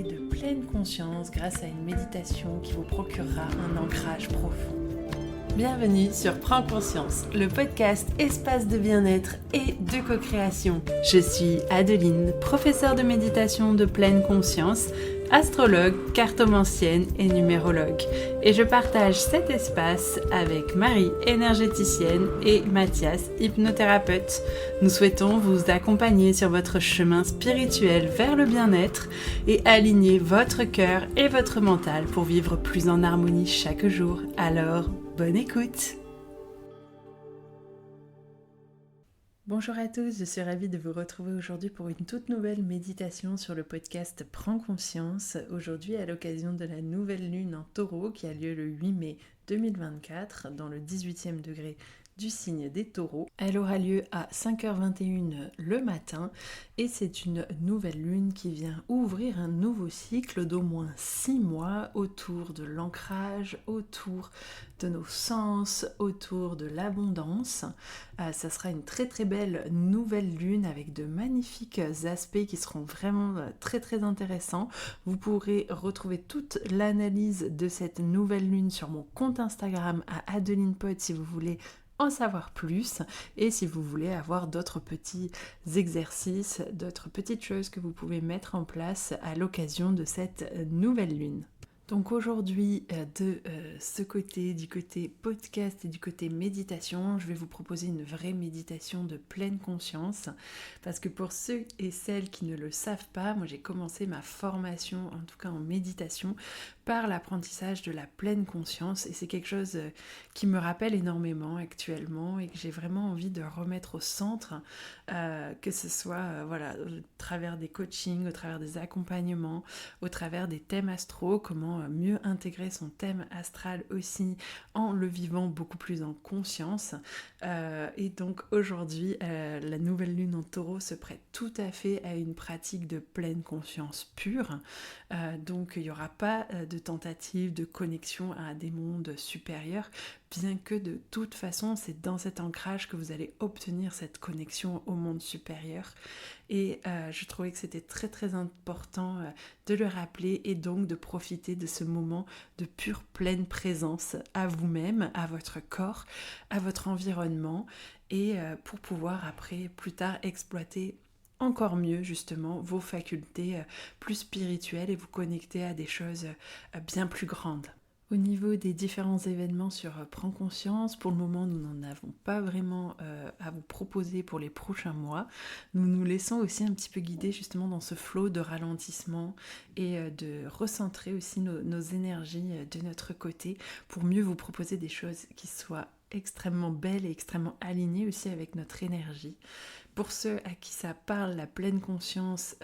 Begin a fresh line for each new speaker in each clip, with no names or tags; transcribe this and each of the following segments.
développer de pleine conscience grâce à une méditation qui vous procurera un ancrage profond. Bienvenue sur Prends Conscience, le podcast espace de bien-être et de co-création. Je suis Adeline, professeure de méditation de pleine conscience, astrologue, cartomancienne et numérologue. Et je partage cet espace avec Marie, énergéticienne, et Mathias, hypnothérapeute. Nous souhaitons vous accompagner sur votre chemin spirituel vers le bien-être et aligner votre cœur et votre mental pour vivre plus en harmonie chaque jour. Alors, bonne écoute! Bonjour à tous, je suis ravie de vous retrouver aujourd'hui pour une toute nouvelle méditation sur le podcast Prends Conscience. Aujourd'hui à l'occasion de la nouvelle lune en taureau qui a lieu le 8 mai 2024 dans le 18e degré du signe des taureaux. Elle aura lieu à 5h21 le matin et c'est une nouvelle lune qui vient ouvrir un nouveau cycle d'au moins 6 mois autour de l'ancrage, autour de nos sens, autour de l'abondance. Ça sera une très très belle nouvelle lune avec de magnifiques aspects qui seront vraiment très très intéressants. Vous pourrez retrouver toute l'analyse de cette nouvelle lune sur mon compte Instagram à Adeline Pod si vous voulez en savoir plus et si vous voulez avoir d'autres petits exercices, d'autres petites choses que vous pouvez mettre en place à l'occasion de cette nouvelle lune. Donc aujourd'hui, ce côté, du côté podcast et du côté méditation, je vais vous proposer une vraie méditation de pleine conscience parce que pour ceux et celles qui ne le savent pas, moi j'ai commencé ma formation, en tout cas en méditation, par l'apprentissage de la pleine conscience et c'est quelque chose qui me rappelle énormément actuellement et que j'ai vraiment envie de remettre au centre, que ce soit au travers des coachings, au travers des accompagnements, au travers des thèmes astro, comment mieux intégrer son thème astral aussi en le vivant beaucoup plus en conscience. Et donc aujourd'hui, la nouvelle lune en taureau se prête tout à fait à une pratique de pleine conscience pure. Donc il n'y aura pas de tentative de connexion à des mondes supérieurs, bien que de toute façon, c'est dans cet ancrage que vous allez obtenir cette connexion au monde supérieur. Et je trouvais que c'était très très important de le rappeler et donc de profiter de ce moment de pure pleine présence à vous-même, à votre corps, à votre environnement et pour pouvoir après, plus tard, exploiter encore mieux justement vos facultés plus spirituelles et vous connecter à des choses bien plus grandes. Au niveau des différents événements sur Prends Conscience, pour le moment nous n'en avons pas vraiment à vous proposer pour les prochains mois. Nous nous laissons aussi un petit peu guider justement dans ce flot de ralentissement et de recentrer aussi nos énergies de notre côté pour mieux vous proposer des choses qui soient extrêmement belles et extrêmement alignées aussi avec notre énergie. Pour ceux à qui ça parle, la pleine conscience,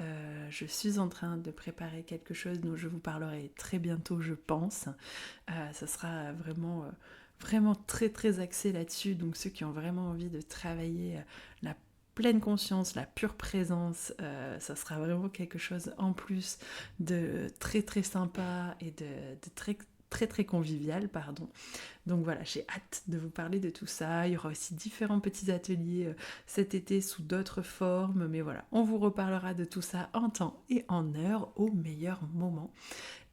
je suis en train de préparer quelque chose dont je vous parlerai très bientôt, je pense. Ça sera vraiment très très axé là-dessus. Donc ceux qui ont vraiment envie de travailler la pleine conscience, la pure présence, ça sera vraiment quelque chose en plus de très très sympa et de très très très convivial, pardon. Donc voilà, j'ai hâte de vous parler de tout ça. Il y aura aussi différents petits ateliers cet été sous d'autres formes, mais voilà, on vous reparlera de tout ça en temps et en heure au meilleur moment.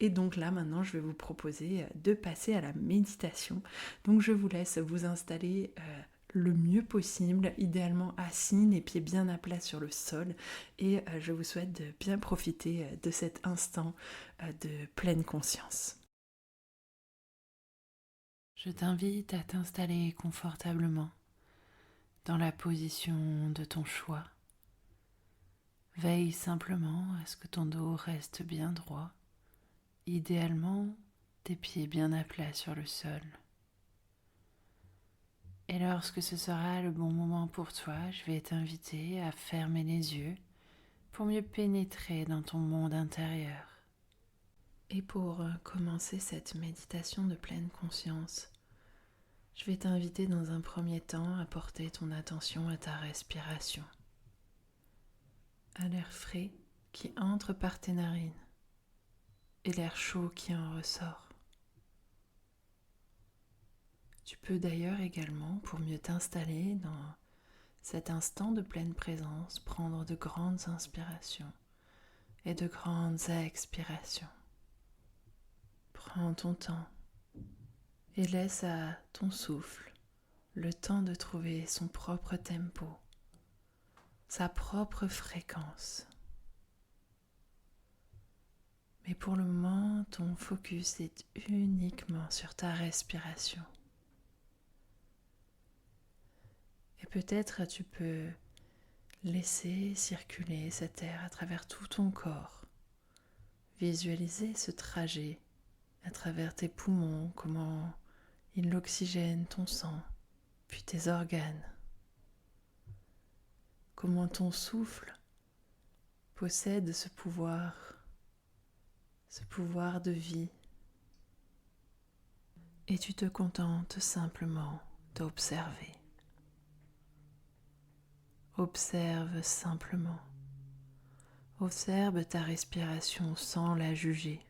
Et donc là, maintenant, je vais vous proposer de passer à la méditation. Donc je vous laisse vous installer le mieux possible, idéalement assis, les pieds bien à plat sur le sol. Et je vous souhaite de bien profiter de cet instant de pleine conscience. Je t'invite à t'installer confortablement dans la position de ton choix. Veille simplement à ce que ton dos reste bien droit, idéalement tes pieds bien à plat sur le sol. Et lorsque ce sera le bon moment pour toi, je vais t'inviter à fermer les yeux pour mieux pénétrer dans ton monde intérieur. Et pour commencer cette méditation de pleine conscience, je vais t'inviter dans un premier temps à porter ton attention à ta respiration, à l'air frais qui entre par tes narines et l'air chaud qui en ressort. Tu peux d'ailleurs également, pour mieux t'installer dans cet instant de pleine présence, prendre de grandes inspirations et de grandes expirations. Prends ton temps et laisse à ton souffle le temps de trouver son propre tempo, sa propre fréquence. Mais pour le moment, ton focus est uniquement sur ta respiration. Et peut-être tu peux laisser circuler cet air à travers tout ton corps. Visualiser ce trajet à travers tes poumons, comment il oxygène ton sang, puis tes organes. Comment ton souffle possède ce pouvoir de vie. Et tu te contentes simplement d'observer. Observe simplement. Observe ta respiration sans la juger.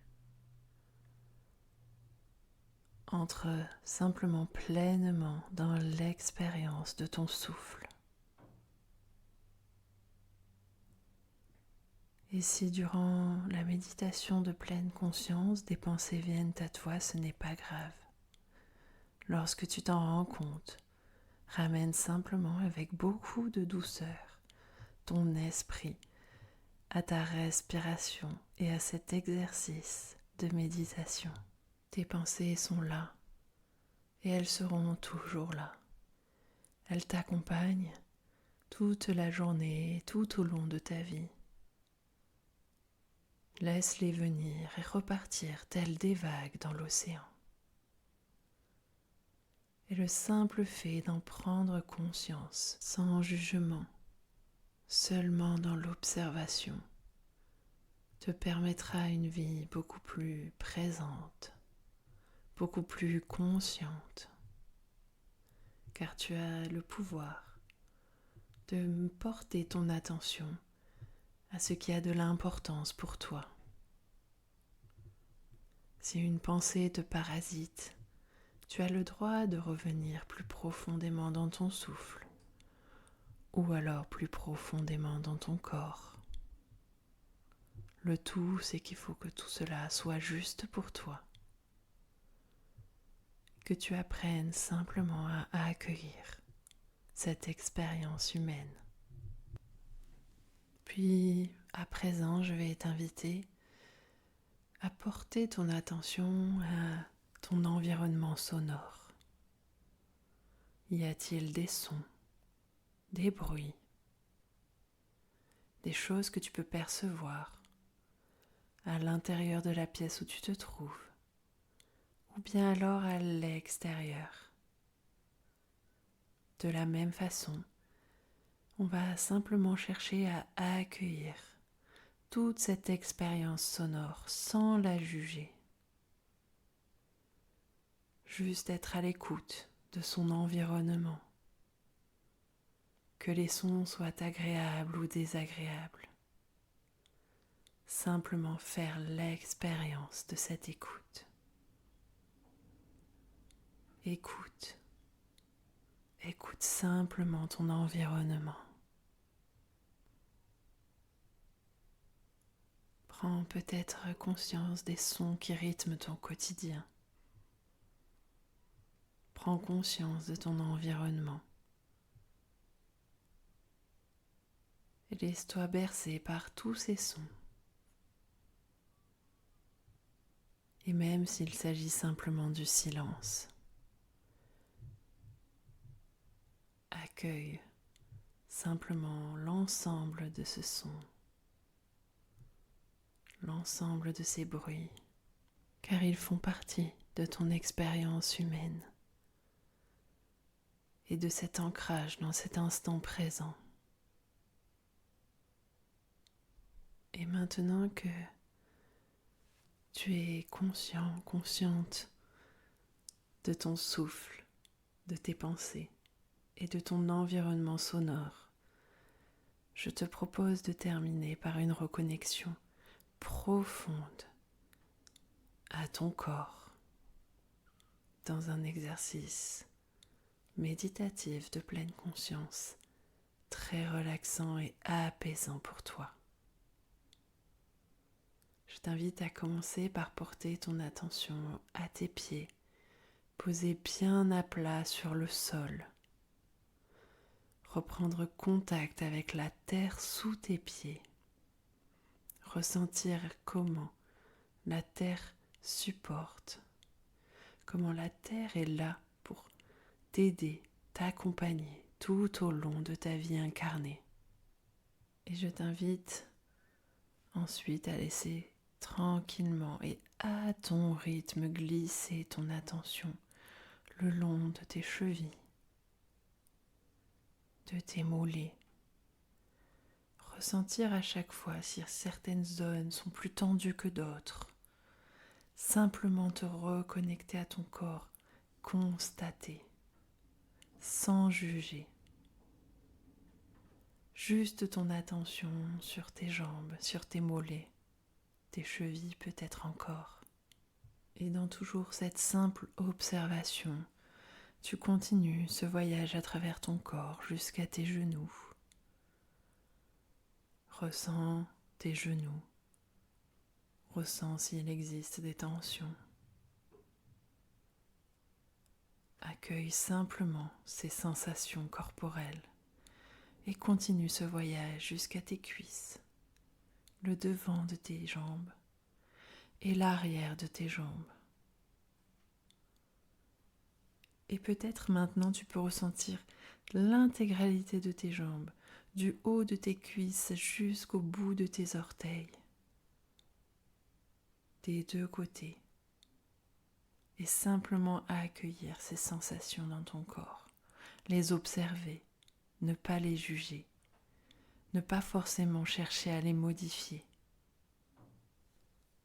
Entre simplement pleinement dans l'expérience de ton souffle. Et si durant la méditation de pleine conscience, des pensées viennent à toi, ce n'est pas grave. Lorsque tu t'en rends compte, ramène simplement avec beaucoup de douceur ton esprit à ta respiration et à cet exercice de méditation. Tes pensées sont là et elles seront toujours là. Elles t'accompagnent toute la journée, tout au long de ta vie. Laisse-les venir et repartir telles des vagues dans l'océan. Et le simple fait d'en prendre conscience, sans jugement, seulement dans l'observation, te permettra une vie beaucoup plus présente, beaucoup plus consciente, car tu as le pouvoir de porter ton attention à ce qui a de l'importance pour toi. Si une pensée te parasite, tu as le droit de revenir plus profondément dans ton souffle, ou alors plus profondément dans ton corps. Le tout, c'est qu'il faut que tout cela soit juste pour toi, que tu apprennes simplement à accueillir cette expérience humaine. Puis, à présent, je vais t'inviter à porter ton attention à ton environnement sonore. Y a-t-il des sons, des bruits, des choses que tu peux percevoir à l'intérieur de la pièce où tu te trouves, ou bien alors à l'extérieur? De la même façon, on va simplement chercher à accueillir toute cette expérience sonore sans la juger. Juste être à l'écoute de son environnement. Que les sons soient agréables ou désagréables. Simplement faire l'expérience de cette écoute. Écoute. Écoute simplement ton environnement. Prends peut-être conscience des sons qui rythment ton quotidien. Prends conscience de ton environnement. Et laisse-toi bercer par tous ces sons. Et même s'il s'agit simplement du silence, accueille simplement l'ensemble de ce son, l'ensemble de ces bruits, car ils font partie de ton expérience humaine et de cet ancrage dans cet instant présent. Et maintenant que tu es conscient, consciente de ton souffle, de tes pensées et de ton environnement sonore, je te propose de terminer par une reconnexion profonde à ton corps dans un exercice méditatif de pleine conscience, très relaxant et apaisant pour toi. Je t'invite à commencer par porter ton attention à tes pieds, posés bien à plat sur le sol. Reprendre contact avec la terre sous tes pieds. Ressentir comment la terre supporte, comment la terre est là pour t'aider, t'accompagner tout au long de ta vie incarnée. Et je t'invite ensuite à laisser tranquillement et à ton rythme glisser ton attention le long de tes chevilles, de tes mollets. Ressentir à chaque fois si certaines zones sont plus tendues que d'autres. Simplement te reconnecter à ton corps, constater, sans juger. Juste ton attention sur tes jambes, sur tes mollets, tes chevilles peut-être encore. Et dans toujours cette simple observation, tu continues ce voyage à travers ton corps jusqu'à tes genoux. Ressens tes genoux. Ressens s'il existe des tensions. Accueille simplement ces sensations corporelles et continue ce voyage jusqu'à tes cuisses, le devant de tes jambes et l'arrière de tes jambes. Et peut-être maintenant tu peux ressentir l'intégralité de tes jambes, du haut de tes cuisses jusqu'au bout de tes orteils, des deux côtés, et simplement accueillir ces sensations dans ton corps, les observer, ne pas les juger, ne pas forcément chercher à les modifier.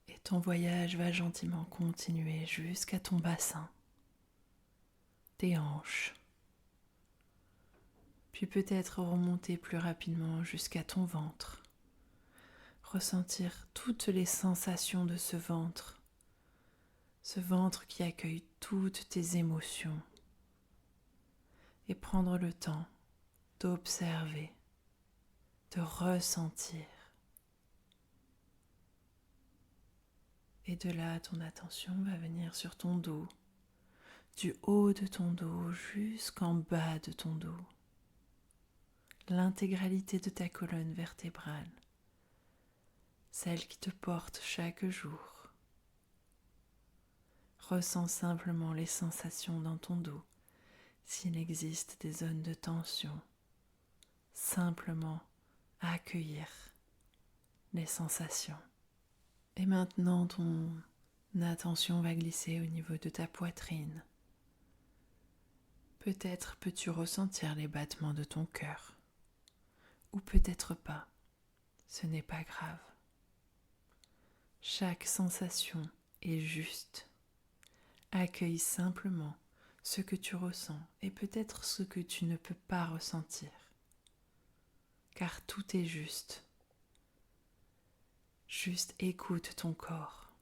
Et ton voyage va gentiment continuer jusqu'à ton bassin, tes hanches, puis peut-être remonter plus rapidement jusqu'à ton ventre, ressentir toutes les sensations de ce ventre qui accueille toutes tes émotions, et prendre le temps d'observer, de ressentir. Et de là, ton attention va venir sur ton dos, du haut de ton dos jusqu'en bas de ton dos, l'intégralité de ta colonne vertébrale, celle qui te porte chaque jour. Ressens simplement les sensations dans ton dos, s'il existe des zones de tension. Simplement accueillir les sensations. Et maintenant, ton attention va glisser au niveau de ta poitrine. Peut-être peux-tu ressentir les battements de ton cœur, ou peut-être pas, ce n'est pas grave. Chaque sensation est juste. Accueille simplement ce que tu ressens et peut-être ce que tu ne peux pas ressentir, car tout est juste. Juste écoute ton corps.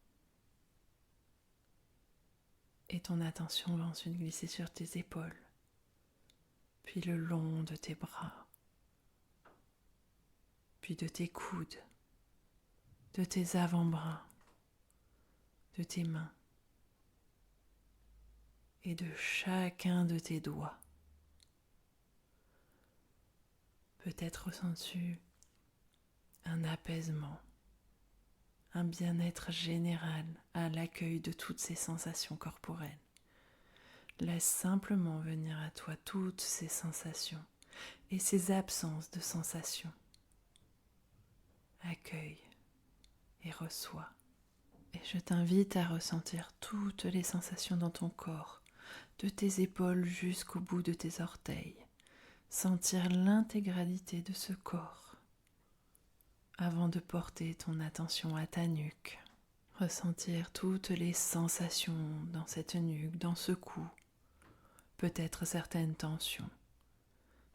Et ton attention va ensuite glisser sur tes épaules, puis le long de tes bras, puis de tes coudes, de tes avant-bras, de tes mains et de chacun de tes doigts. Peut-être ressens-tu un apaisement, un bien-être général à l'accueil de toutes ces sensations corporelles. Laisse simplement venir à toi toutes ces sensations et ces absences de sensations. Accueille et reçois. Et je t'invite à ressentir toutes les sensations dans ton corps, de tes épaules jusqu'au bout de tes orteils. Sentir l'intégralité de ce corps avant de porter ton attention à ta nuque. Ressentir toutes les sensations dans cette nuque, dans ce cou, peut-être certaines tensions.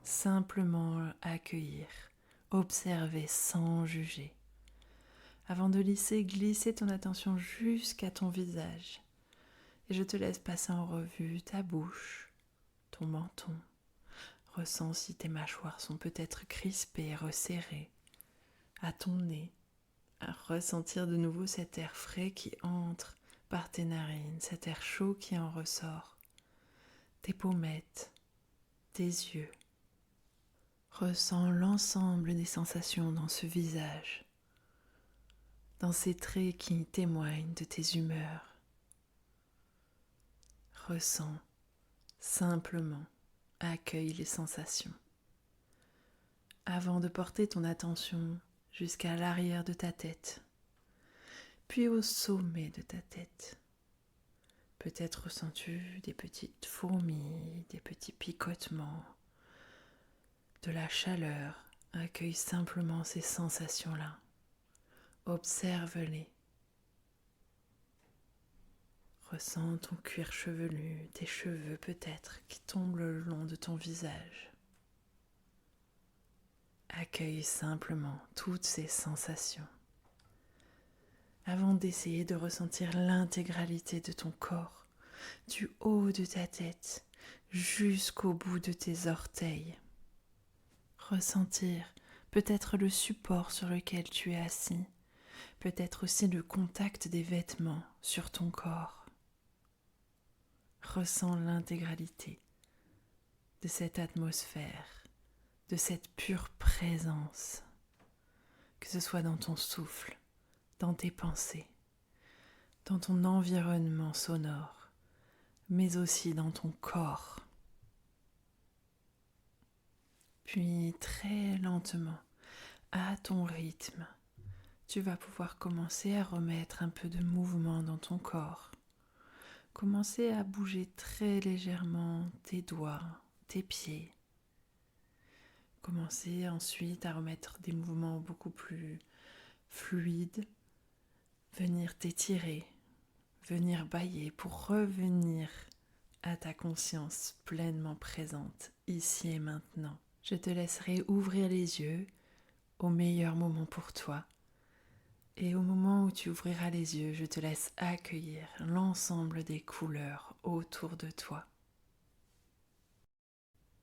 Simplement accueillir, observer sans juger. Avant de glisser ton attention jusqu'à ton visage. Et je te laisse passer en revue ta bouche, ton menton. Ressens si tes mâchoires sont peut-être crispées, resserrées, à ton nez, à ressentir de nouveau cet air frais qui entre par tes narines, cet air chaud qui en ressort, tes pommettes, tes yeux. Ressens l'ensemble des sensations dans ce visage, dans ces traits qui témoignent de tes humeurs. Ressens simplement, accueille les sensations. Avant de porter ton attention jusqu'à l'arrière de ta tête, puis au sommet de ta tête. Peut-être ressens-tu des petites fourmis, des petits picotements, de la chaleur. Accueille simplement ces sensations-là. Observe-les. Ressens ton cuir chevelu, tes cheveux peut-être qui tombent le long de ton visage. Accueille simplement toutes ces sensations avant d'essayer de ressentir l'intégralité de ton corps, du haut de ta tête jusqu'au bout de tes orteils. Ressentir peut-être le support sur lequel tu es assis, peut-être aussi le contact des vêtements sur ton corps. Ressens l'intégralité de cette atmosphère, de cette pure présence, que ce soit dans ton souffle, dans tes pensées, dans ton environnement sonore, mais aussi dans ton corps. Puis très lentement, à ton rythme, tu vas pouvoir commencer à remettre un peu de mouvement dans ton corps. Commencer à bouger très légèrement tes doigts, tes pieds. Commencer ensuite à remettre des mouvements beaucoup plus fluides. Venir t'étirer, venir bâiller pour revenir à ta conscience pleinement présente, ici et maintenant. Je te laisserai ouvrir les yeux au meilleur moment pour toi. Et au moment où tu ouvriras les yeux, je te laisse accueillir l'ensemble des couleurs autour de toi.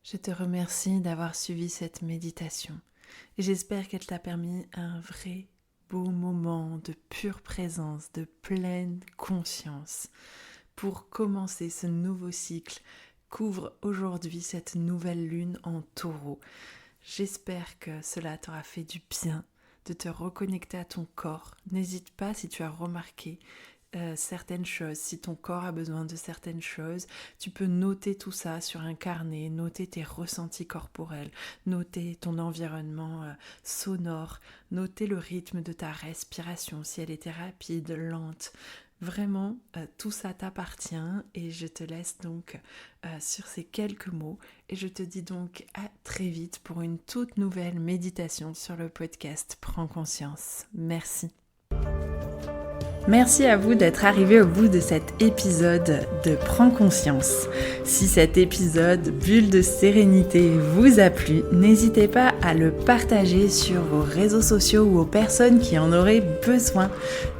Je te remercie d'avoir suivi cette méditation et j'espère qu'elle t'a permis un vrai beau moment de pure présence, de pleine conscience pour commencer ce nouveau cycle qu'ouvre aujourd'hui cette nouvelle lune en Taureau. J'espère que cela t'aura fait du bien de te reconnecter à ton corps. N'hésite pas si tu as remarqué certaines choses, si ton corps a besoin de certaines choses, tu peux noter tout ça sur un carnet, noter tes ressentis corporels, noter ton environnement sonore, noter le rythme de ta respiration, si elle était rapide, lente. Vraiment, tout ça t'appartient et je te laisse donc sur ces quelques mots et je te dis donc à très vite pour une toute nouvelle méditation sur le podcast Prends conscience. Merci. Merci à vous d'être arrivés au bout de cet épisode de Prends conscience. Si cet épisode Bulle de sérénité vous a plu, n'hésitez pas à le partager sur vos réseaux sociaux ou aux personnes qui en auraient besoin.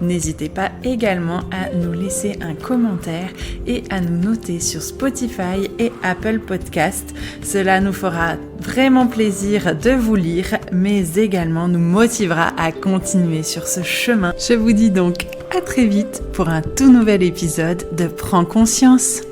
N'hésitez pas également à nous laisser un commentaire et à nous noter sur Spotify et Apple Podcast. Cela nous fera vraiment plaisir de vous lire, mais également nous motivera à continuer sur ce chemin. Je vous dis donc à très vite pour un tout nouvel épisode de Prends conscience.